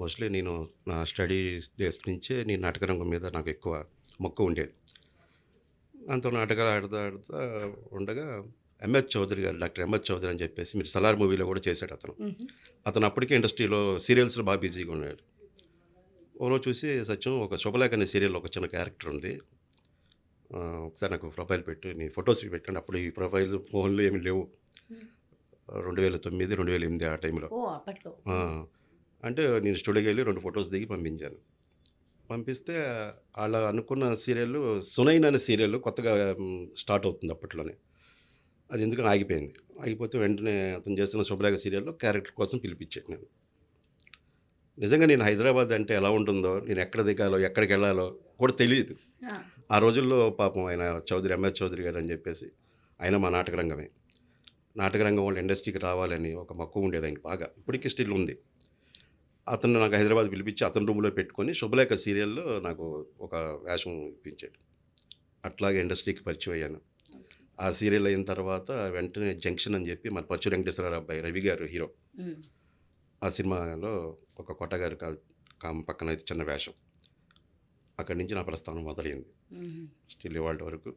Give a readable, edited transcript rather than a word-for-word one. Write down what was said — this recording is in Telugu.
మోస్ట్‌లీ నేను నా స్టడీ డేస్ నుంచే నేను నాటకరంగం మీద నాకు ఎక్కువ మక్కువ ఉండేది. దాంతో నాటకాలు ఆడుతా ఉండగా ఎంఎస్ చౌదరి గారు, డాక్టర్ ఎంఎస్ చౌదరి అని చెప్పేసి మీరు 'సలార్' మూవీలో కూడా చేశాడు అతను. హుహు. అతను అప్పటికే ఇండస్ట్రీలో సీరియల్స్‌లో బాగా బిజీగా ఉన్నాడు. ఓరోజు చూసి సత్యం ఒక 'శుభలేఖ' అనే సీరియల్‌లో ఒక చిన్న క్యారెక్టర్ ఉంది. ఒకసారి నాకు ప్రొఫైల్ పెట్టు, నీ ఫోటోస్ పెట్టండి. అప్పుడు ఈ ప్రొఫైల్ ఫోన్‌లు ఏమి లేవు. హ్మ్. 2009, 2008 ఆ టైంలో. ఓహ్! అప్పట్లో. ఆ! అంటే నేను స్టూడియోకి వెళ్లి 2 ఫోటోస్ దిగి పంపించాను. పంపిస్తే ఆళ్ళ అనుకున్న సీరియల్ 'సునైన' అనే సీరియల్ కొత్తగా స్టార్ట్ అవుతుంది అప్పట్లోనే. అది ఎందుకని ఆగిపోయింది. ఆగిపోతే వెంటనే అతను చేస్తున్న 'శుభలేఖ' సీరియల్‌లో క్యారెక్టర్ కోసం పిలిపించాడు నన్ను. నిజంగా నేను హైదరాబాద్ అంటే ఎలా ఉంటుందో, నేను ఎక్కడ దిగాలో, ఎక్కడికెళ్ళాలో కూడా తెలీదు. ఆ! ఆ రోజుల్లో పాపం ఆయన చౌదరి ఎంఎస్ చౌదరి గారు అని చెప్పేసి ఆయన మా నాటక రంగమే. నాటక రంగం వాళ్ళు ఇండస్ట్రీకి రావాలని ఒక మక్కువ ఉండేది ఆయనకి బాగా. ఇప్పటికి స్టిల్ ఉంది. అతను నాకు హైదరాబాద్ పిలిపించి అతని రూమ్‌లో పెట్టుకొని 'శుభలేఖ' సీరియల్‌లో నాకు ఒక వేషం ఇప్పించాడు. అట్లాగే ఇండస్ట్రీకి పరిచయం అయ్యాను. ఓకే. ఆ సీరియల్ అయిన తర్వాత వెంటనే 'జంక్షన్' అని చెప్పి మన పచ్చు వెంకటేశ్వరరావు అబ్బాయి రవి గారు హీరో. హ్మ్. ఆ సినిమాలో ఒక కొట్టగారి పక్కన అయితే చిన్న వేషం. అక్కడి నుంచి నా ప్రస్థానం మొదలైంది. హుహు. స్టిల్ ఇవాల్టి వరకు